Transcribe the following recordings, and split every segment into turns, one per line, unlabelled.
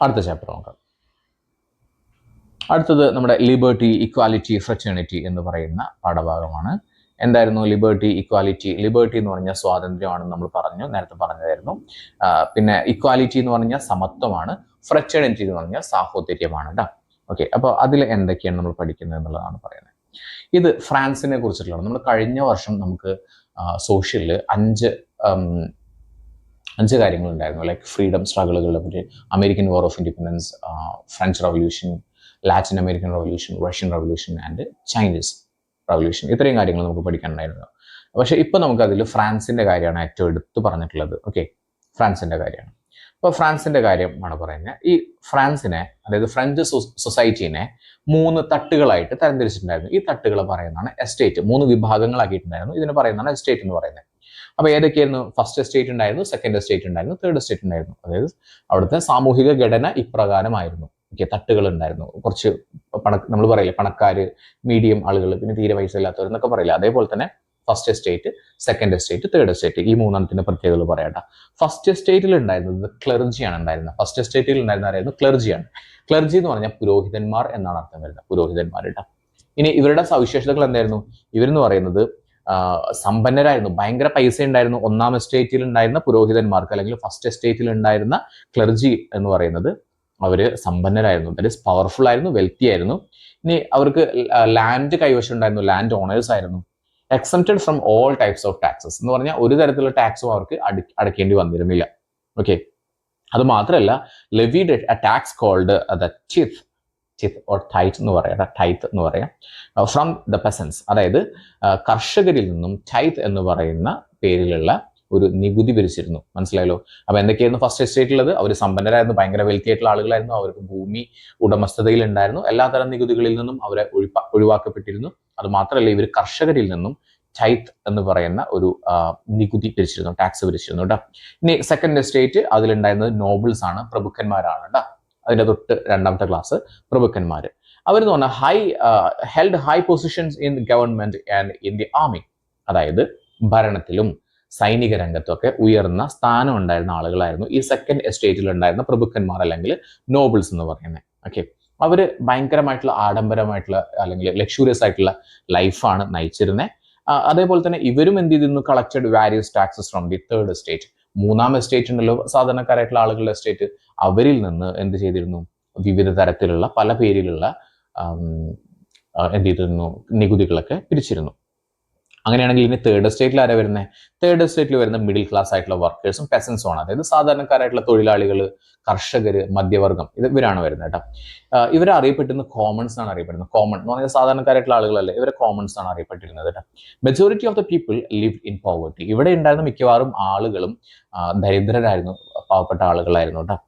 അടുത്ത ചാപ്റ്റർ നോക്കാം. അടുത്തത് നമ്മുടെ ലിബർട്ടി, ഇക്വാലിറ്റി, ഫ്രറ്റേണിറ്റി എന്ന് പറയുന്ന പാഠഭാഗമാണ്. എന്തായിരുന്നു ലിബർട്ടി, ഇക്വാലിറ്റി? ലിബർട്ടി എന്ന് പറഞ്ഞാൽ സ്വാതന്ത്ര്യമാണെന്ന് നമ്മൾ പറഞ്ഞു, നേരത്തെ പറഞ്ഞതായിരുന്നു. പിന്നെ ഇക്വാലിറ്റി എന്ന് പറഞ്ഞാൽ സമത്വമാണ്, ഫ്രറ്റേണിറ്റി എന്ന് പറഞ്ഞാൽ സാഹോദര്യമാണ് കേട്ടോ. ഓക്കെ, അപ്പോൾ അതിൽ എന്തൊക്കെയാണ് നമ്മൾ പഠിക്കുന്നത് എന്നുള്ളതാണ് പറയുന്നത്. ഇത് ഫ്രാൻസിനെ കുറിച്ചിട്ടുള്ളതാണ്. നമ്മൾ കഴിഞ്ഞ വർഷം നമുക്ക് സോഷ്യലിൽ അഞ്ച് കാര്യങ്ങളുണ്ടായിരുന്നു. ലൈക്ക് ഫ്രീഡം സ്ട്രഗിളുകളെ പറ്റി, American war of independence, French revolution, Latin American revolution, Russian revolution and Chinese revolution. ഇത്രയും കാര്യങ്ങൾ നമുക്ക് പഠിക്കാനുണ്ടായിരുന്നു. പക്ഷേ ഇപ്പോൾ നമുക്കതിൽ ഫ്രാൻസിൻ്റെ കാര്യമാണ് ഏറ്റവും എടുത്തു പറഞ്ഞിട്ടുള്ളത്. ഓക്കെ, ഫ്രാൻസിൻ്റെ കാര്യമാണ്. അപ്പോൾ ഫ്രാൻസിൻ്റെ കാര്യമാണ് പറയുന്നത്. ഈ ഫ്രാൻസിനെ, അതായത് ഫ്രഞ്ച് സൊസൈറ്റീനെ 3 തട്ടുകളായിട്ട് തരംതിരിച്ചിട്ടുണ്ടായിരുന്നു. ഈ തട്ടുകൾ പറയുന്നതാണ് എസ്റ്റേറ്റ്. 3 വിഭാഗങ്ങളാക്കിയിട്ടുണ്ടായിരുന്നു. ഇതിന് പറയുന്നതാണ് എസ്റ്റേറ്റ് എന്ന് പറയുന്നത്. അപ്പോൾ ഏതൊക്കെയായിരുന്നു? ഫസ്റ്റ് എസ്റ്റേറ്റ് ഉണ്ടായിരുന്നു, സെക്കൻഡ് എസ്റ്റേറ്റ് ഉണ്ടായിരുന്നു, തേർഡ് എസ്റ്റേറ്റ് ഉണ്ടായിരുന്നു. അതായത് അവിടുത്തെ സാമൂഹിക ഘടന ഇപ്രകാരമായിരുന്നു. ഓക്കെ, തട്ടുകൾ ഉണ്ടായിരുന്നു. കുറച്ച് നമ്മൾ പറയില്ലേ പണക്കാർ, മീഡിയം ആളുകൾ, പിന്നെ തീരെ പൈസ ഇല്ലാത്തവർ എന്നൊക്കെ പറയില്ല. അതേപോലെ തന്നെ first estate, second estate, third estate, ഈ 3 പ്രത്യേകതകൾ പറയട്ടെ. ഫസ്റ്റ് എസ്റ്റേറ്റിൽ ഉണ്ടായിരുന്നത് ക്ലർജിയാണ് ഉണ്ടായിരുന്നത്. ഫസ്റ്റ് എസ്റ്റേറ്റിൽ ഉണ്ടായിരുന്ന ആരായിരുന്നു? ക്ലർജിയാണ്. ക്ലർജി എന്ന് പറഞ്ഞാൽ പുരോഹിതന്മാർ എന്നാണ് അർത്ഥം വരുന്നത്, പുരോഹിതന്മാർ കേട്ടോ. ഇനി ഇവരുടെ സവിശേഷതകൾ എന്തായിരുന്നു? ഇവരെന്ന് പറയുന്നത് സമ്പന്നരായിരുന്നു, ഭയങ്കര പൈസ ഉണ്ടായിരുന്നു. 1-ാം എസ്റ്റേറ്റിൽ ഉണ്ടായിരുന്ന പുരോഹിതന്മാർക്ക്, അല്ലെങ്കിൽ ഫസ്റ്റ് എസ്റ്റേറ്റിൽ ഉണ്ടായിരുന്ന ക്ലർജി എന്ന് പറയുന്നത് അവര് സമ്പന്നരായിരുന്നു, ദാറ്റ് ഈസ് പവർഫുൾ ആയിരുന്നു, വെൽത്തി ആയിരുന്നു. ഇനി അവർക്ക് ലാൻഡ് കൈവശം ഉണ്ടായിരുന്നു, ലാൻഡ് ഓണേഴ്സ് ആയിരുന്നു. Exempted from all types of taxes എന്ന് പറഞ്ഞാൽ ഒരു തരത്തിലുള്ള ടാക്സും അവർക്ക് അടയ്ക്കേണ്ടി വന്നിരുന്നില്ല. ഓക്കെ, അത് മാത്രമല്ല, levied a tax called the tithe or tithe എന്ന് പറയാം, ടൈത്ത് എന്ന് പറയാം, ഫ്രം ദ പെസൻസ്. അതായത് കർഷകരിൽ നിന്നും ടൈത്ത് എന്ന് പറയുന്ന പേരിലുള്ള ഒരു നികുതി പിരിച്ചിരുന്നു. മനസ്സിലായല്ലോ? അപ്പൊ എന്തൊക്കെയായിരുന്നു ഫസ്റ്റ് എസ്റ്റേറ്റിലുള്ളത്? അവർ സമ്പന്നരായിരുന്നു, ഭയങ്കര വെൽത്തി ആയിട്ടുള്ള ആളുകളായിരുന്നു, അവർക്ക് ഭൂമി ഉടമസ്ഥതയിൽ ഉണ്ടായിരുന്നു. എല്ലാത്തരം നികുതികളിൽ നിന്നും അവരെ ഒഴിവാക്കപ്പെട്ടിരുന്നു. അത് മാത്രമല്ല, ഇവർ കർഷകരിൽ നിന്നും ടൈത്ത് എന്ന് പറയുന്ന ഒരു നികുതി പിരിച്ചിരുന്നു, ടാക്സ് പിരിച്ചിരുന്നു കേട്ടോ. ഇനി സെക്കൻഡ് എസ്റ്റേറ്റ്, അതിലുണ്ടായിരുന്നത് നോബിൾസ് ആണ്, പ്രഭുക്കന്മാരാണ് കേട്ടോ. അതിന്റെ തൊട്ട് 2-ാമത്തെ ക്ലാസ് പ്രഭുക്കന്മാർ. അവരെന്ന് പറഞ്ഞാൽ held high positions in government and in the army. അതായത് ഭരണത്തിലും സൈനിക രംഗത്തൊക്കെ ഉയർന്ന സ്ഥാനം ഉണ്ടായിരുന്ന ആളുകളായിരുന്നു ഈ സെക്കൻഡ് എസ്റ്റേറ്റിൽ ഉണ്ടായിരുന്ന പ്രഭുക്കന്മാർ, അല്ലെങ്കിൽ നോബിൾസ് എന്ന് പറയുന്നത്. ഓക്കെ, അവര് ഭയങ്കരമായിട്ടുള്ള ആഡംബരമായിട്ടുള്ള അല്ലെങ്കിൽ ലക്ഷൂറിയസ് ആയിട്ടുള്ള ലൈഫാണ് നയിച്ചിരുന്നത്. അതേപോലെ തന്നെ ഇവരും എന്ത് ചെയ്തിരുന്നു? Collected various taxes from the third estate. 3-ാം estate ഉണ്ടല്ലോ, സാധാരണക്കാരായിട്ടുള്ള ആളുകളുടെ എസ്റ്റേറ്റ്, അവരിൽ നിന്ന് എന്ത് ചെയ്തിരുന്നു? വിവിധ തരത്തിലുള്ള പല പേരിലുള്ള എന്ത് ചെയ്തിരുന്നു? നികുതികളൊക്കെ പിരിച്ചിരുന്നു. അങ്ങനെയാണെങ്കിൽ ഇനി തേർഡ് എസ്റ്റേറ്റിൽ ആരാ വരുന്നത്? തേർഡ് എസ്റ്റേറ്റിൽ വരുന്ന മിഡിൽ ക്ലാസ് ആയിട്ടുള്ള വർക്കേഴ്സും പെസൻസും ആണ്. അതായത് സാധാരണക്കാരായിട്ടുള്ള തൊഴിലാളികൾ, കർഷകർ, മധ്യവർഗം, ഇവരാണ് വരുന്നത് കേട്ടോ. ഇവരെ അറിയപ്പെട്ടിരുന്ന കോമൺസ് ആണ് അറിയപ്പെടുന്നത്. കോമൺ എന്ന് പറഞ്ഞാൽ സാധാരണക്കാരായിട്ടുള്ള ആളുകളല്ലേ, ഇവരെ കോമൺസ് ആണ് അറിയപ്പെട്ടിരുന്നത് കേട്ടോ. Majority of the people live in poverty. ഇവിടെ ഉണ്ടായിരുന്ന മിക്കവാറും ആളുകളും ദരിദ്രരായിരുന്നു, പാവപ്പെട്ട ആളുകളായിരുന്നു കേട്ടോ.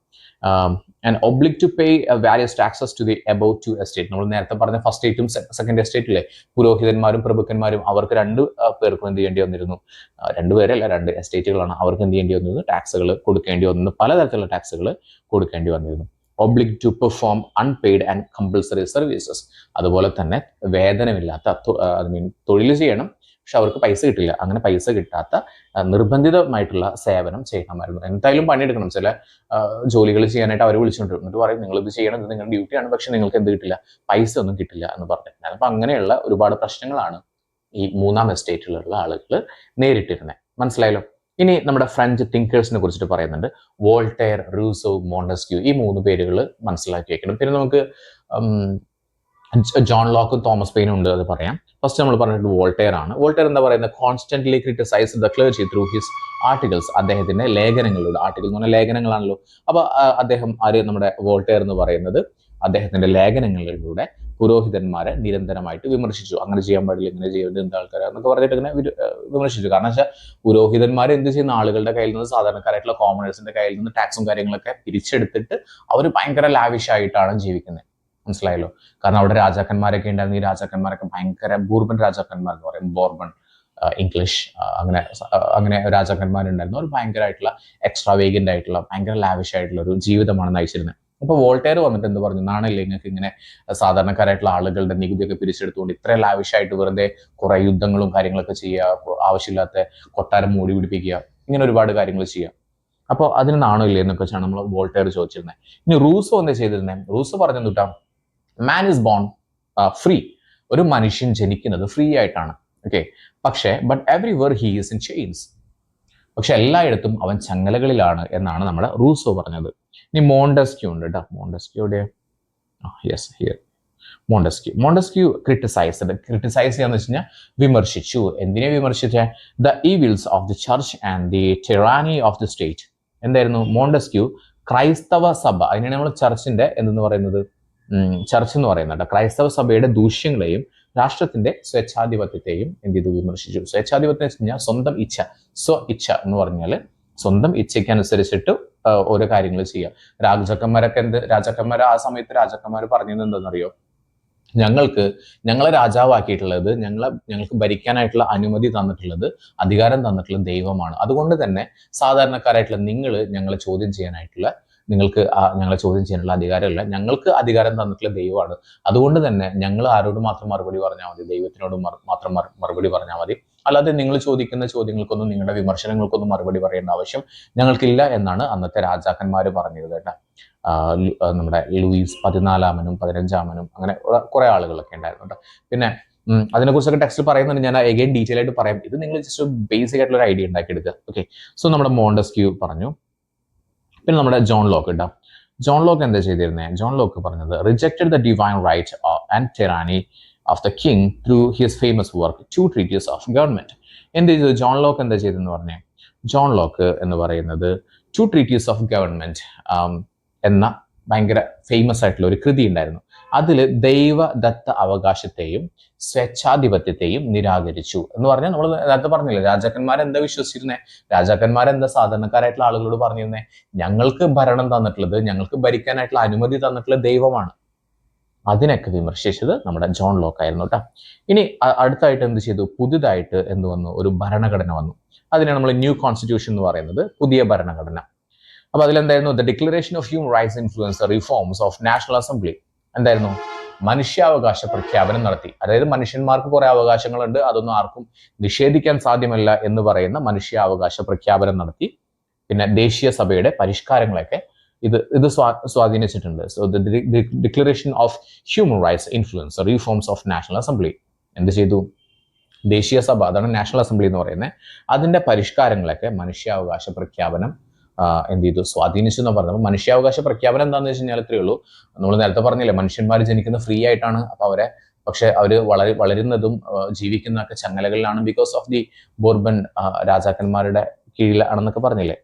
And obliged to pay various taxes to the above 2 estate. നമ്മൾ നേരത്തെ പറഞ്ഞ ഫസ്റ്റ് എസ്റ്റേറ്റും സെക്കൻഡ് എസ്റ്റേറ്റിലെ പുരോഹിതന്മാരും പ്രഭുക്കന്മാരും, അവർക്ക് 2 പേർക്കും എന്ത് ചെയ്യേണ്ടി വന്നിരുന്നു? 2 പേരല്ല, 2 എസ്റ്റേറ്റുകളാണ്. അവർക്ക് എന്ത് ചെയ്യേണ്ടി വന്നിരുന്നു? ടാക്സുകൾ കൊടുക്കേണ്ടി വന്നിരുന്നു, പലതരത്തിലുള്ള ടാക്സുകൾ കൊടുക്കേണ്ടി വന്നിരുന്നു. Obliged to perform unpaid and compulsory services. അതുപോലെ തന്നെ വേതനമില്ലാത്ത, തൊഴിൽ ചെയ്യണം, പക്ഷെ അവർക്ക് പൈസ കിട്ടില്ല. അങ്ങനെ പൈസ കിട്ടാത്ത നിർബന്ധിതമായിട്ടുള്ള സേവനം ചെയ്യണമായിരുന്നു. എന്തായാലും പണിയെടുക്കണം. ചില ജോലികൾ ചെയ്യാനായിട്ട് അവർ വിളിച്ചുകൊണ്ടിരും, എന്നിട്ട് പറയും നിങ്ങൾ ഇത് ചെയ്യണം, ഇത് നിങ്ങളുടെ ഡ്യൂട്ടിയാണ്, പക്ഷെ നിങ്ങൾക്ക് എന്ത് കിട്ടില്ല? പൈസ ഒന്നും കിട്ടില്ല എന്ന് പറഞ്ഞിട്ടുണ്ടായിരുന്നു. അപ്പൊ അങ്ങനെയുള്ള ഒരുപാട് പ്രശ്നങ്ങളാണ് ഈ 3-ാം എസ്റ്റേറ്റിലുള്ള ആളുകൾ നേരിട്ടിരുന്നത്. മനസ്സിലായല്ലോ? ഇനി നമ്മുടെ ഫ്രഞ്ച് തിങ്കേഴ്സിനെ കുറിച്ചിട്ട് പറയുന്നുണ്ട്. വോൾട്ടയർ, റൂസോ, മോണ്ടസ്ക്യൂ, ഈ 3 പേരുകൾ മനസ്സിലാക്കി വെക്കണം. പിന്നെ നമുക്ക് ജോൺ ലോക്കും തോമസ് പെയിനും ഉണ്ട്, അത് പറയാം. ഫസ്റ്റ് നമ്മൾ പറഞ്ഞിട്ട് വോൾട്ടയർ ആണ്. വോൾട്ടയർ എന്താ പറയുന്നത്? Constantly criticise the clergy through his articles. അദ്ദേഹത്തിന്റെ ലേഖനങ്ങളിലൂടെ, ആർട്ടിക്കിൾ എന്ന് പറഞ്ഞാൽ ലേഖനങ്ങളാണല്ലോ. അപ്പൊ അദ്ദേഹം നമ്മുടെ വോൾട്ടയർ എന്ന് പറയുന്നത് അദ്ദേഹത്തിന്റെ ലേഖനങ്ങളിലൂടെ പുരോഹിതന്മാരെ നിരന്തരമായിട്ട് വിമർശിച്ചു. അങ്ങനെ ചെയ്യാൻ പാടില്ല, ഇങ്ങനെ ചെയ്യുന്നത് എന്ത് ആൾക്കാരാന്നൊക്കെ പറഞ്ഞിട്ട് ഇങ്ങനെ വിമർശിച്ചു. കാരണം വെച്ചാൽ പുരോഹിതന്മാർ എന്ത് ചെയ്യുന്ന ആളുകളുടെ കയ്യിൽ നിന്ന്, സാധാരണക്കാരായിട്ടുള്ള കോമണേഴ്സിന്റെ കയ്യിൽ നിന്ന് ടാക്സും കാര്യങ്ങളൊക്കെ പിരിച്ചെടുത്തിട്ട് അവർ ഭയങ്കര ലാവിഷായിട്ടാണ് ജീവിക്കുന്നത്. മനസ്സിലായല്ലോ? കാരണം അവിടെ രാജാക്കന്മാരൊക്കെ ഉണ്ടായിരുന്നു. ഈ രാജാക്കന്മാരൊക്കെ ഭയങ്കര ബൂർബൻ രാജാക്കന്മാർ എന്ന് പറയും, ബോർബൺ, ഇംഗ്ലീഷ്, അങ്ങനെ രാജാക്കന്മാരുണ്ടായിരുന്നു. അവർ ഭയങ്കരമായിട്ടുള്ള എക്സ്ട്രാവേഗന്റ് ആയിട്ടുള്ള, ഭയങ്കര ലാവിഷ് ആയിട്ടുള്ള ഒരു ജീവിതമാണ് നയിച്ചിരുന്നത്. അപ്പൊ വോൾട്ടയർ വന്നിട്ട് എന്ത് പറഞ്ഞു? നാണല്ലേ നിങ്ങൾക്ക് ഇങ്ങനെ സാധാരണക്കാരായിട്ടുള്ള ആളുകളുടെ നികുതിയൊക്കെ പിരിച്ചെടുത്തുകൊണ്ട് ഇത്ര ലാവിഷായിട്ട് വെറുതെ കുറെ യുദ്ധങ്ങളും കാര്യങ്ങളൊക്കെ ചെയ്യുക, ആവശ്യമില്ലാത്ത കൊട്ടാരം മൂടി പിടിപ്പിക്കുക, ഇങ്ങനെ ഒരുപാട് കാര്യങ്ങൾ ചെയ്യുക. അപ്പോൾ അതിന് നാണോ ഇല്ലേ എന്നൊക്കെ വെച്ചാണ് നമ്മൾ വോൾട്ടയർ ചോദിച്ചിരുന്നത്. ഇനി റൂസോ എന്താ ചെയ്തിരുന്നത്? റൂസോ പറഞ്ഞെന്നുട്ടാ, മാൻ ഇസ് ബോൺ ഫ്രീ. ഒരു മനുഷ്യൻ ജനിക്കുന്നത് ഫ്രീ ആയിട്ടാണ്. ഓക്കെ, പക്ഷേ but everywhere he is in chains. പക്ഷെ എല്ലായിടത്തും അവൻ ചങ്ങലകളിലാണ് എന്നാണ് നമ്മുടെ റൂസോ പറഞ്ഞത്. ഇനി മോണ്ടസ്ക്യൂ ഉണ്ട് കേട്ടോ. മോണ്ടസ്ക്യൂടെ യെസ് ഹിയർ മോണ്ടസ്ക്യൂ ക്രിട്ടിസൈസ് ചെയ്യാന്ന് വെച്ച് കഴിഞ്ഞാൽ വിമർശിച്ചു. എന്തിനെ വിമർശിച്ച? The evils of the church and the tyranny of the state. എന്തായിരുന്നു മോണ്ടസ്ക്യൂ? ക്രൈസ്തവ സഭ, അതിനാണ് നമ്മൾ ചർച്ചിന്റെ എന്തെന്ന് പറയുന്നത്, ചർച്ച് എന്ന് പറയുന്നത്. ക്രൈസ്തവ സഭയുടെ ദൂഷ്യങ്ങളെയും രാഷ്ട്രത്തിന്റെ സ്വേച്ഛാധിപത്യത്തെയും എന്ത് ചെയ്തു? വിമർശിച്ചു. സ്വേച്ഛാധിപത്യം എന്ന് വെച്ച് കഴിഞ്ഞാൽ സ്വന്തം ഇച്ഛ, ഇച്ഛ എന്ന് പറഞ്ഞാൽ സ്വന്തം ഇച്ഛയ്ക്കനുസരിച്ചിട്ട് ഓരോ കാര്യങ്ങൾ ചെയ്യുക. രാജാക്കന്മാർ ആ സമയത്ത് രാജാക്കന്മാർ പറഞ്ഞത് എന്താണെന്നറിയോ? ഞങ്ങളെ രാജാവാക്കിയിട്ടുള്ളത്, ഞങ്ങൾക്ക് ഭരിക്കാനായിട്ടുള്ള അനുമതി തന്നിട്ടുള്ളത്, അധികാരം തന്നിട്ടുള്ള ദൈവമാണ്. അതുകൊണ്ട് തന്നെ സാധാരണക്കാരായിട്ടുള്ള ഞങ്ങളെ ചോദ്യം ചെയ്യാനായിട്ടുള്ള ഞങ്ങളെ ചോദ്യം ചെയ്യാനുള്ള അധികാരമില്ല. ഞങ്ങൾക്ക് അധികാരം തന്നിട്ടുള്ള ദൈവമാണ്. അതുകൊണ്ട് തന്നെ ഞങ്ങൾ ആരോട് മാത്രം മറുപടി പറഞ്ഞാൽ മതി? ദൈവത്തിനോട് മാത്രം മറുപടി പറഞ്ഞാൽ മതി. അല്ലാതെ നിങ്ങൾ ചോദിക്കുന്ന ചോദ്യങ്ങൾക്കൊന്നും, നിങ്ങളുടെ വിമർശനങ്ങൾക്കൊന്നും മറുപടി പറയേണ്ട ആവശ്യം ഞങ്ങൾക്കില്ല എന്നാണ് അന്നത്തെ രാജാക്കന്മാർ പറഞ്ഞത് കേട്ടോ. നമ്മുടെ ലൂയിസ് 14-ാമനും 15-ാമനും അങ്ങനെ കുറെ ആളുകളൊക്കെ ഉണ്ടായിരുന്നു കേട്ടോ. പിന്നെ അതിനെക്കുറിച്ചൊക്കെ ടെക്സ്റ്റിൽ പറയുന്നുണ്ട്. ഞാൻ എഗെയിൻ ഡീറ്റെയിൽ ആയിട്ട് പറയാം. ഇത് നിങ്ങൾ ജസ്റ്റ് ബേസിക് ആയിട്ടുള്ള ഒരു ഐഡിയ ഉണ്ടാക്കിയെടുക്കുക. ഓക്കെ, സോ നമ്മുടെ മോണ്ടസ്ക്യൂ പറഞ്ഞു. പിന്നെ നമ്മുടെ ജോൺ ലോക്ക് ഇട്ടാം. ജോൺ ലോക്ക് എന്താ ചെയ്തിരുന്നത്? ജോൺ ലോക്ക് പറഞ്ഞത് rejected the divine right and tyranny of the king through his famous work two treatise of government. എന്ത് ചെയ്തു ജോൺ ലോക്ക്? എന്താ ചെയ്തെന്ന് പറഞ്ഞേ? ജോൺ ലോക്ക് എന്ന് പറയുന്നത് ടു ട്രീറ്റീസ് ഓഫ് ഗവൺമെന്റ് എന്ന ഭയങ്കര ഫേമസ് ആയിട്ടുള്ള ഒരു കൃതി ഉണ്ടായിരുന്നു. അതിൽ ദൈവദത്ത അവകാശത്തെയും സ്വേച്ഛാധിപത്യത്തെയും നിരാകരിച്ചു എന്ന് പറഞ്ഞാൽ, നമ്മൾ നേരത്തെ പറഞ്ഞില്ലേ, രാജാക്കന്മാരെന്താ വിശ്വസിച്ചിരുന്നേ? രാജാക്കന്മാരെന്താ സാധാരണക്കാരായിട്ടുള്ള ആളുകളോട് പറഞ്ഞിരുന്നേ? ഞങ്ങൾക്ക് ഭരണം തന്നിട്ടുള്ളത്, ഞങ്ങൾക്ക് ഭരിക്കാനായിട്ടുള്ള അനുമതി തന്നിട്ടുള്ള ദൈവമാണ്. അതിനൊക്കെ വിമർശിച്ചത് നമ്മുടെ ജോൺ ലോക്ക് ആയിരുന്നു കേട്ടോ. ഇനി അടുത്തായിട്ട് എന്ത് ചെയ്തു? പുതുതായിട്ട് എന്ത് വന്നു? ഒരു ഭരണഘടന വന്നു. അതിനാണ് നമ്മൾ ന്യൂ കോൺസ്റ്റിറ്റ്യൂഷൻ എന്ന് പറയുന്നത്, പുതിയ ഭരണഘടന. അപ്പൊ അതിലെന്തായിരുന്നു? The declaration of human rights influence reforms of national assembly. എന്തായിരുന്നു? മനുഷ്യാവകാശ പ്രഖ്യാപനം നടത്തി. അതായത് മനുഷ്യന്മാർക്ക് കുറെ അവകാശങ്ങളുണ്ട്, അതൊന്നും ആർക്കും നിഷേധിക്കാൻ സാധ്യമല്ല എന്ന് പറയുന്ന മനുഷ്യാവകാശ പ്രഖ്യാപനം നടത്തി. പിന്നെ ദേശീയ സഭയുടെ പരിഷ്കാരങ്ങളൊക്കെ ഇത് സ്വാധീനിച്ചിട്ടുണ്ട്. So the declaration of human rights influence reforms of national assembly എന്ത് ചെയ്തു? ദേശീയ സഭ, അതാണ് നാഷണൽ അസംബ്ലി എന്ന് പറയുന്നത്, അതിന്റെ പരിഷ്കാരങ്ങളൊക്കെ മനുഷ്യാവകാശ പ്രഖ്യാപനം എന്ത് ചെയ്തു? സ്വാധീനിച്ചു എന്ന് പറഞ്ഞത്. മനുഷ്യാവകാശ പ്രഖ്യാപനം എന്താണെന്ന് വെച്ച് കഴിഞ്ഞാൽ ഇത്രയേ ഉള്ളൂ. നമ്മൾ നേരത്തെ പറഞ്ഞില്ലേ, മനുഷ്യന്മാർ ജനിക്കുന്നത് ഫ്രീ ആയിട്ടാണ്. അപ്പൊ പക്ഷെ അവര് വളരുന്നതും ജീവിക്കുന്നതൊക്കെ ചങ്ങലകളിലാണ്. ബിക്കോസ് ഓഫ് ദി ബോർബൻ രാജാക്കന്മാരുടെ കീഴിലാണെന്നൊക്കെ പറഞ്ഞില്ലേ.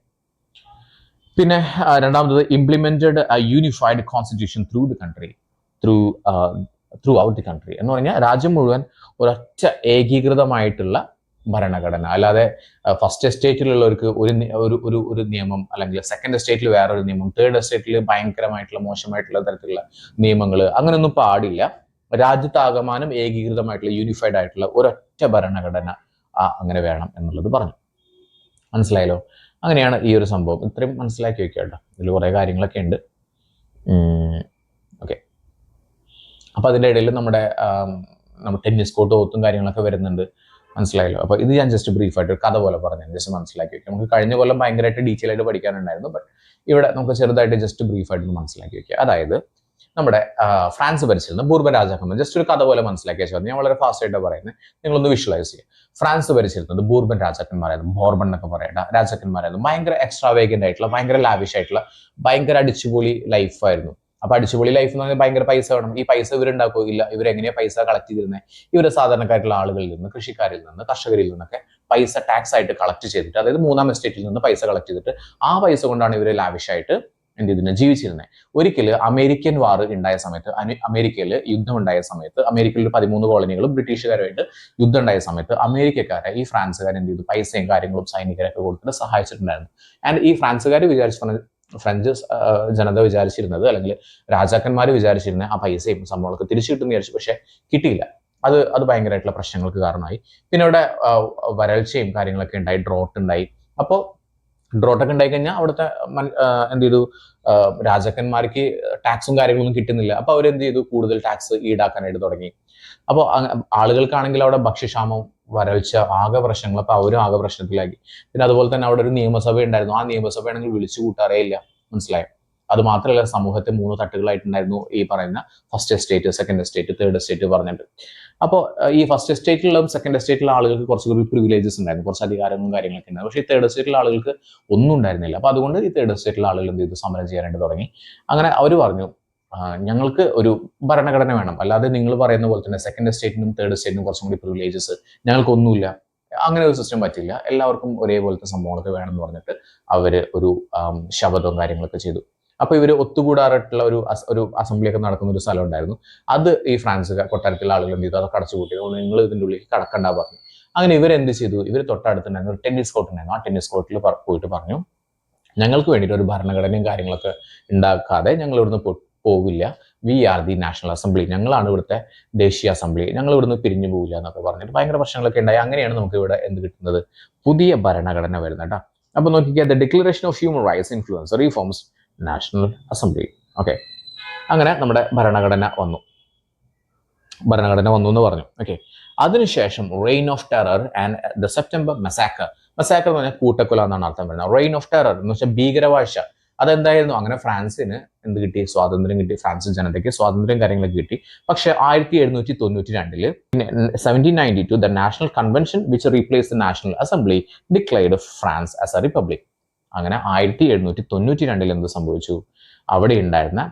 പിന്നെ രണ്ടാമത്തത് implemented unified constitution through the country through out the country എന്ന് പറഞ്ഞാൽ രാജ്യം മുഴുവൻ ഒരൊറ്റ ഏകീകൃതമായിട്ടുള്ള ഭരണഘടന. അല്ലാതെ ഫസ്റ്റ് എസ്റ്റേറ്റിലുള്ളവർക്ക് ഒരു നിയമം, അല്ലെങ്കിൽ സെക്കൻഡ് എസ്റ്റേറ്റിൽ വേറൊരു നിയമം, തേർഡ് എസ്റ്റേറ്റിൽ ഭയങ്കരമായിട്ടുള്ള മോശമായിട്ടുള്ള തരത്തിലുള്ള നിയമങ്ങൾ, അങ്ങനെയൊന്നും പാടില്ല. രാജ്യത്താകമാനം ഏകീകൃതമായിട്ടുള്ള യൂണിഫൈഡ് ആയിട്ടുള്ള ഒരൊറ്റ ഭരണഘടന അങ്ങനെ വേണം എന്നുള്ളത് പറഞ്ഞു. മനസ്സിലായല്ലോ? അങ്ങനെയാണ് ഈ ഒരു സംഭവം. ഇത്രയും മനസ്സിലാക്കി വെക്കുക കേട്ടോ. ഇതിൽ കുറേ കാര്യങ്ങളൊക്കെ ഉണ്ട്. ഓക്കെ, അപ്പൊ അതിൻ്റെ ഇടയിൽ നമ്മുടെ ടെന്നീസ് കോർട്ട് ഓത്തും കാര്യങ്ങളൊക്കെ വരുന്നുണ്ട്. മനസ്സിലായല്ലോ? അപ്പോൾ ഇത് ഞാൻ ജസ്റ്റ് ബ്രീഫായിട്ട് കഥ പോലെ പറഞ്ഞു, ജസ്റ്റ് മനസ്സിലാക്കി വെക്കുക. നമുക്ക് കഴിഞ്ഞ കൊല്ലം ഭയങ്കരമായിട്ട് ഡീറ്റെയിൽ ആയിട്ട് പഠിക്കാനുണ്ടായിരുന്നു. ബട്ട് ഇവിടെ നമുക്ക് ചെറുതായിട്ട് ജസ്റ്റ് ബ്രീഫായിട്ട് മനസ്സിലാക്കി വെക്കുക. അതായത് നമ്മുടെ ഫ്രാൻസ് ഭരിച്ചിരുന്ന ബൂർബൻ രാജാക്കന്മാർ, ജസ്റ്റ് ഒരു കഥ പോലെ മനസ്സിലാക്കിയ ശേഷം ഞാൻ വളരെ ഫാസ്റ്റ് ആയിട്ട് പറയുന്നത്, നിങ്ങളൊന്ന് വിഷ്വലൈസ് ചെയ്യുക. ഫ്രാൻസ് ഭരിച്ചിരുന്നത് ബൂർബൻ രാജാക്കന്മാരായിരുന്നു, ബോർബൺ എന്നൊക്കെ പറയേണ്ട രാജാക്കന്മാരായിരുന്നു. ഭയങ്കര എക്സ്ട്രാവേഗന്റ് ആയിട്ടുള്ള, ഭയങ്കര ലാവിഷ് ആയിട്ടുള്ള, ഭയങ്കര അടിച്ചുപൊളി ലൈഫായിരുന്നു. അപ്പൊ അടിച്ചുപൊളി ലൈഫ് എന്ന് പറഞ്ഞാൽ ഭയങ്കര പൈസ വേണം. ഈ പൈസ ഇവരുണ്ടാക്കുകയോ ഇല്ല. ഇവരെങ്ങനെയാ പൈസ കളക്ട് ചെയ്തിരുന്നത്? ഇവര് സാധാരണക്കാരായിട്ടുള്ള ആളുകളിൽ നിന്ന്, കൃഷിക്കാരിൽ നിന്ന്, കർഷകരിൽ നിന്നൊക്കെ പൈസ ടാക്സ് ആയിട്ട് കളക്ട് ചെയ്തിട്ട്, അതായത് മൂന്നാം എസ്റ്റേറ്റിൽ നിന്ന് പൈസ കളക്ട് ചെയ്തിട്ട് ആ പൈസ കൊണ്ടാണ് ഇവര് ലാവിഷായിട്ട് എന്ത് ചെയ്തിരുന്നത്? ജീവിച്ചിരുന്നത്. ഒരിക്കല് അമേരിക്കൻ വാർ ഉണ്ടായ സമയത്ത്, അമേരിക്കയിൽ യുദ്ധം ഉണ്ടായ സമയത്ത്, അമേരിക്കയിൽ 13 കോളനികളും ബ്രിട്ടീഷുകാരുമായിട്ട് യുദ്ധം ഉണ്ടായ സമയത്ത് അമേരിക്കക്കാരെ ഈ ഫ്രാൻസുകാർ എന്ത് ചെയ്തു? പൈസയും കാര്യങ്ങളും സൈനികരൊക്കെ കൊടുത്തിട്ട് സഹായിച്ചിട്ടുണ്ടായിരുന്നു. ആൻഡ് ഈ ഫ്രാൻസുകാർ ഫ്രഞ്ച് ജനത വിചാരിച്ചിരുന്നത്, അല്ലെങ്കിൽ രാജാക്കന്മാർ വിചാരിച്ചിരുന്നത് ആ പൈസയും സംഭവങ്ങളൊക്കെ തിരിച്ചു കിട്ടുമെന്ന് വിചാരിച്ചു. പക്ഷെ കിട്ടിയില്ല. അത് ഭയങ്കരമായിട്ടുള്ള പ്രശ്നങ്ങൾക്ക് കാരണമായി. പിന്നെ ഇവിടെ വരൾച്ചയും കാര്യങ്ങളൊക്കെ ഉണ്ടായി, ഡ്രോട്ട് ഉണ്ടായി. അപ്പോൾ ഡ്രോട്ടൊക്കെ ഉണ്ടായി കഴിഞ്ഞാൽ അവിടുത്തെ എന്ത് ചെയ്തു? രാജാക്കന്മാർക്ക് ടാക്സും കാര്യങ്ങളൊന്നും കിട്ടുന്നില്ല. അപ്പോൾ അവരെന്ത് ചെയ്തു, കൂടുതൽ ടാക്സ് ഈടാക്കാനായിട്ട് തുടങ്ങി. അപ്പോൾ ആളുകൾക്കാണെങ്കിൽ അവിടെ ഭക്ഷ്യക്ഷാമം, വരൾച്ച, ആകെ പ്രശ്നങ്ങൾ. അപ്പോൾ അവരും ആകെ പ്രശ്നത്തിലാക്കി. പിന്നെ അതുപോലെ തന്നെ അവിടെ ഒരു നിയമസഭ ഉണ്ടായിരുന്നു. ആ നിയമസഭയാണെങ്കിൽ വിളിച്ചു കൂട്ടാറേ ഇല്ല. മനസ്സിലായോ? അത് മാത്രമല്ല, സമൂഹത്തെ 3 തട്ടുകളായിട്ടുണ്ടായിരുന്നു ഈ പറയുന്ന first estate, second estate, third estate പറഞ്ഞിട്ട്. അപ്പോൾ ഈ ഫസ്റ്റ് എസ്റ്റേറ്റിലുള്ള സെക്കൻഡ് എസ്റ്റേറ്റിലുള്ള ആളുകൾക്ക് കുറച്ചുകൂടി പ്രിവിലേജസ് ഉണ്ടായിരുന്നു, കുറച്ച് അധികാരങ്ങളും കാര്യങ്ങളൊക്കെ ഉണ്ടായിരുന്നു. പക്ഷേ ഈ തേർഡ് എസ്റ്റേറ്റിലുള്ള ആളുകൾക്ക് ഒന്നും ഉണ്ടായിരുന്നില്ല. അപ്പോൾ അതുകൊണ്ട് ഈ തേർഡ് എസ്റ്റേറ്റിലുള്ള ആളുകൾ എന്ത് ചെയ്തു, സമരം ചെയ്യാനായിട്ട് തുടങ്ങി. അങ്ങനെ അവർ പറഞ്ഞു, ഞങ്ങൾക്ക് ഒരു ഭരണഘടന വേണം, അല്ലാതെ നിങ്ങൾ പറയുന്ന പോലെ തന്നെ സെക്കൻഡ് എസ്റ്റേറ്റിനും തേർഡ് എസ്റ്റേറ്റിനും കുറച്ചും കൂടി പ്രിവിലേജസ്, ഞങ്ങൾക്കൊന്നുമില്ല, അങ്ങനെ ഒരു സിസ്റ്റം പറ്റില്ല, എല്ലാവർക്കും ഒരേപോലത്തെ സംഭവങ്ങളൊക്കെ വേണമെന്ന് പറഞ്ഞിട്ട് അവർ ഒരു ശപഥവും കാര്യങ്ങളൊക്കെ ചെയ്തു. അപ്പോൾ ഇവർ ഒത്തുകൂടാറായിട്ടുള്ള ഒരു അസംബ്ലിയൊക്കെ നടക്കുന്ന ഒരു സ്ഥലം ഉണ്ടായിരുന്നു. അത് ഈ ഫ്രാൻസ് കൊട്ടാരത്തിലെ ആളുകൾ എന്ത് ചെയ്തു, അതൊക്കെ അടച്ചുപൂട്ടി. നിങ്ങൾ ഇതിൻ്റെ ഉള്ളിൽ കടക്കണ്ട പറഞ്ഞു. അങ്ങനെ ഇവരെന്ത് ചെയ്തു, ഇവർ തൊട്ടടുത്തുണ്ടായിരുന്ന ഒരു ടെന്നീസ് കോർട്ട് ഉണ്ടായിരുന്നു. ആ ടെന്നീസ് കോർട്ടിൽ പോയിട്ട് പറഞ്ഞു, ഞങ്ങൾക്ക് വേണ്ടിയിട്ട് ഒരു ഭരണഘടനയും കാര്യങ്ങളൊക്കെ ഉണ്ടാക്കാതെ ഞങ്ങൾ ഇവിടുന്ന് പോവില്ല. We are the national assembly, ഞങ്ങളാണ് ഇവിടുത്തെ ദേശീയ അസംബ്ലി, ഞങ്ങൾ ഇവിടുന്ന് പിരിഞ്ഞു പോവില്ല എന്നൊക്കെ പറഞ്ഞിട്ട് ഭയങ്കര പ്രശ്നങ്ങളൊക്കെ ഉണ്ടായി. അങ്ങനെയാണ് നമുക്ക് ഇവിടെ എന്ത് കിട്ടുന്നത്, പുതിയ ഭരണഘടന വരുന്നത് കേട്ടോ. അപ്പോൾ നോക്കിക്കുക, the declaration of human rights influence reforms national assembly. Okay, അങ്ങനെ നമ്മുടെ ഭരണഘടന വന്നു എന്ന് പറഞ്ഞു. ഓക്കെ, അതിനുശേഷം reign of terror and the September massacre. Massacre എന്ന് പറഞ്ഞാൽ കൂട്ടക്കൊല എന്നാണ് അർത്ഥം വരുന്നത്. റെയിൻ ഓഫ് ടെറർ എന്ന് വെച്ചാൽ ഭീകരവാഴ്ച. അതെന്തായിരുന്നു, അങ്ങനെ ഫ്രാൻസിന് എന്ത് കിട്ടി, സ്വാതന്ത്ര്യം കിട്ടി. ഫ്രാൻസ് ജനതയ്ക്ക് സ്വാതന്ത്ര്യം കാര്യങ്ങളൊക്കെ കിട്ടി. പക്ഷെ 1792 1792 the national convention which replace the national assembly declared France as A republic. അങ്ങനെ 1792 എന്ത് സംഭവിച്ചു, അവിടെ ഉണ്ടായിരുന്ന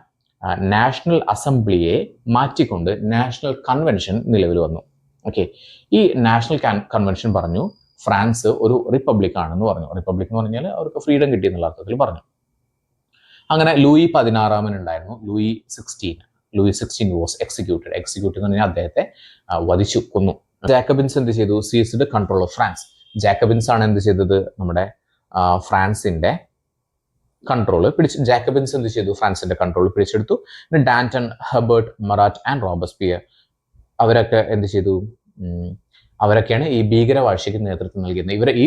നാഷണൽ അസംബ്ലിയെ മാറ്റിക്കൊണ്ട് നാഷണൽ കൺവെൻഷൻ നിലവിൽ വന്നു. ഓക്കെ, ഈ നാഷണൽ കൺവെൻഷൻ പറഞ്ഞു ഫ്രാൻസ് ഒരു റിപ്പബ്ലിക് ആണെന്ന് പറഞ്ഞു. റിപ്പബ്ലിക് എന്ന് പറഞ്ഞാൽ അവർക്ക് ഫ്രീഡം കിട്ടി എന്നുള്ള അർത്ഥത്തിൽ പറഞ്ഞു. അങ്ങനെ ലൂയി 16 ഉണ്ടായിരുന്നു. ലൂയി 16 വാസ് എക്സിക്യൂട്ടഡ് എന്ന് പറഞ്ഞാൽ അദ്ദേഹത്തെ വധിച്ചു, കൊന്നു. ജാക്കബിൻസ് എന്ത് ചെയ്തു, സീസ്ഡ് കൺട്രോൾ ഓഫ് ഫ്രാൻസ്. ജാക്കബിൻസ് ആണ് എന്ത് ചെയ്തത്, നമ്മുടെ ഫ്രാൻസിന്റെ കൺട്രോൾ പിടിച്ച്. ജാക്കബിൻസ് എന്ത് ചെയ്തു, ഫ്രാൻസിന്റെ കൺട്രോൾ പിടിച്ചെടുത്തു. പിന്നെ ഡാന്റൺ, ഹെർബർട്ട്, മറാറ്റ് ആൻഡ് റോബസ്പിയർ അവരൊക്കെ എന്ത് ചെയ്തു, അവരൊക്കെയാണ് ഈ ഭീകരവാഴ്ചയ്ക്ക് നേതൃത്വം നൽകിയത്. ഇവരെ ഈ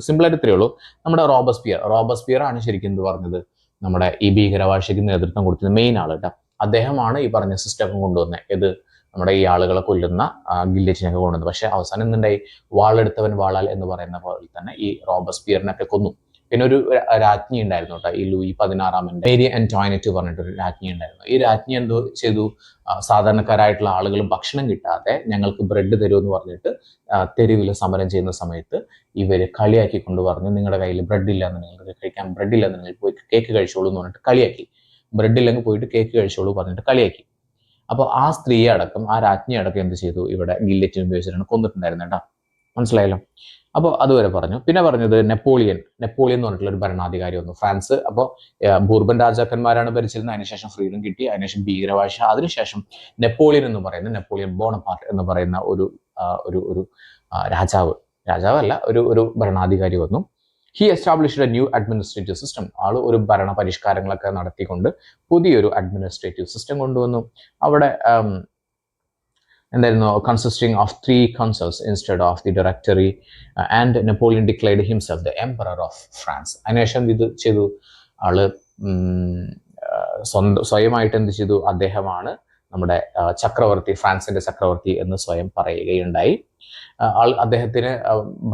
സിമ്പിളായിട്ട് ഇത്രയേ ഉള്ളൂ. നമ്മുടെ റോബസ്പിയർ ആണ് ശരിക്കും എന്ത് പറഞ്ഞത്, നമ്മുടെ ഈ ഭീകരവാഴ്ചയ്ക്ക് നേതൃത്വം കൊടുത്തത് മെയിൻ ആൾ കേട്ടോ. അദ്ദേഹമാണ് ഈ പറഞ്ഞ സിസ്റ്റം കൊണ്ടുവന്നത്. ഇത് നമ്മുടെ ഈ ആളുകളെ കൊല്ലുന്ന ഗില്ലറ്റിനൊക്കെ കൊണ്ടുവന്നത്. പക്ഷെ അവസാനം എന്തുണ്ടായി, വാളെടുത്തവൻ വാളാൽ എന്ന് പറയുന്ന പോലെ തന്നെ ഈ റോബസ്പിയറിനൊക്കെ കൊന്നു. പിന്നെ ഒരു രാജ്ഞി ഉണ്ടായിരുന്നു കേട്ടോ, ഈ ലൂയി 16 മേരി ആന്റോയിനറ്റ് പറഞ്ഞിട്ടൊരു രാജ്ഞി ഉണ്ടായിരുന്നു. ഈ രാജ്ഞി എന്തോ ചെയ്തു, സാധാരണക്കാരായിട്ടുള്ള ആളുകൾ ഭക്ഷണം കിട്ടാതെ ഞങ്ങൾക്ക് ബ്രെഡ് തരുമെന്ന് പറഞ്ഞിട്ട് തെരുവിൽ സമരം ചെയ്യുന്ന സമയത്ത് ഇവർ കളിയാക്കിക്കൊണ്ട് പറഞ്ഞു, നിങ്ങളുടെ കയ്യിൽ ബ്രെഡ് ഇല്ല എന്ന്, നിങ്ങൾക്ക് കഴിക്കാൻ ബ്രെഡ് ഇല്ല എന്ന്, പോയി കേക്ക് കഴിച്ചോളൂ എന്ന് പറഞ്ഞിട്ട് കളിയാക്കി. ബ്രെഡ് ഇല്ലെങ്കിൽ പോയിട്ട് കേക്ക് കഴിച്ചോളൂ പറഞ്ഞിട്ട് കളിയാക്കി. അപ്പോൾ ആ സ്ത്രീയെ അടക്കം, ആ രാജ്ഞിയെ അടക്കം എന്ത് ചെയ്തു, ഇവിടെ ഗില്ലറ്റിൻ ഉപയോഗിച്ചിട്ടാണ് കൊന്നിട്ടുണ്ടായിരുന്നത് കേട്ടോ. മനസ്സിലായല്ലോ? അപ്പോൾ അതുവരെ പറഞ്ഞു. പിന്നെ പറഞ്ഞത് നെപ്പോളിയൻ എന്ന് പറഞ്ഞിട്ടുള്ള ഒരു ഭരണാധികാരി വന്നു ഫ്രാൻസ്. അപ്പോൾ ബൂർബൻ രാജാക്കന്മാരാണ് ഭരിച്ചിരുന്നത്. അതിനുശേഷം ഫ്രീഡം കിട്ടി, അതിനുശേഷം ഭീകരവാഴ്ച, അതിനുശേഷം നെപ്പോളിയൻ ബോണപ്പാർട്ട് എന്ന് പറയുന്ന ഒരു രാജാവല്ല, ഒരു ഭരണാധികാരി വന്നു. He established A new administrative system. ആള് ഒരു ഭരണ പരിഷ്കാരങ്ങളൊക്കെ നടത്തിക്കൊണ്ട് പുതിയൊരു അഡ്മിനിസ്ട്രേറ്റീവ് സിസ്റ്റം കൊണ്ടുവന്നു. അവിടെ എന്തായിരുന്നു, consisting of 3 councils instead of the directory, and Napoleon declared himself the emperor of France. അതിനുശേഷം ഇത് ചെയ്തു, ആള് സ്വയമായിട്ട് എന്ത് ചെയ്തു, അദ്ദേഹമാണ് നമ്മുടെ ചക്രവർത്തി, ഫ്രാൻസിന്റെ ചക്രവർത്തി എന്ന് സ്വയം പറയുകയുണ്ടായി. അദ്ദേഹത്തിന്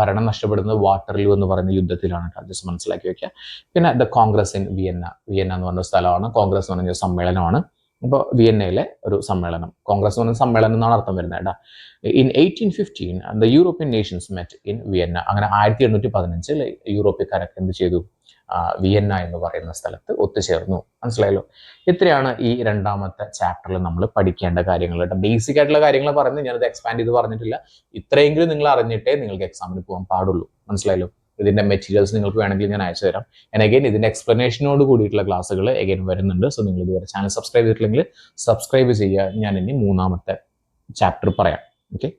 ഭരണം നഷ്ടപ്പെടുന്നത് വാട്ടർലൂ എന്ന് പറയുന്ന യുദ്ധത്തിലാണ്. ജസ്റ്റ് മനസ്സിലാക്കി വെക്കുക. പിന്നെ ദ കോൺഗ്രസ് ഇൻ വിയന്ന എന്ന് പറഞ്ഞ സ്ഥലമാണ്. കോൺഗ്രസ് എന്ന് പറഞ്ഞ സമ്മേളനമാണ്. അപ്പോൾ വിയന്നയിലെ ഒരു സമ്മേളനം, കോൺഗ്രസ് എന്ന് പറഞ്ഞ സമ്മേളനം എന്നാണ് അർത്ഥം വരുന്നത് കേട്ടോ. In 1815 the European Nations met in Vienna. അങ്ങനെ 1815 യൂറോപ്യക്കാരൊക്കെ എന്ത് ചെയ്തു, വിയന്ന എന്ന് പറയുന്ന സ്ഥലത്ത് ഒത്തുചേർന്നു. മനസ്സിലായല്ലോ? ഇത്രയാണ് ഈ 2ാമത്തെ ചാപ്റ്ററിൽ നമ്മൾ പഠിക്കേണ്ട കാര്യങ്ങൾ കേട്ടോ. ബേസിക് ആയിട്ടുള്ള കാര്യങ്ങൾ പറയുന്നത്, ഞാനത് എക്സ്പാൻഡ് ചെയ്ത് പറഞ്ഞിട്ടില്ല. ഇത്രയെങ്കിലും നിങ്ങൾ അറിഞ്ഞിട്ടേ നിങ്ങൾക്ക് എക്സാമിന് പോകാൻ പാടുള്ളൂ. മനസ്സിലായല്ലോ? ഇതിന്റെ മെറ്റീരിയൽസ് നിങ്ങൾക്ക് വേണമെങ്കിൽ ഞാൻ അയച്ചു തരാം. ആൻഡ് അഗൈൻ ഇതിന്റെ എക്സ്പ്ലനേഷനോട് കൂടിയിട്ടുള്ള ക്ലാസ്സുകൾ അഗൈൻ വരുന്നുണ്ട്. സോ നിങ്ങൾ ഇതുവരെ ചാനൽ സബ്സ്ക്രൈബ് ചെയ്തിട്ടില്ലെങ്കിൽ സബ്സ്ക്രൈബ് ചെയ്യുക. ഞാൻ ഇനി 3ാമത്തെ ചാപ്റ്റർ പറയാം. ഓക്കെ.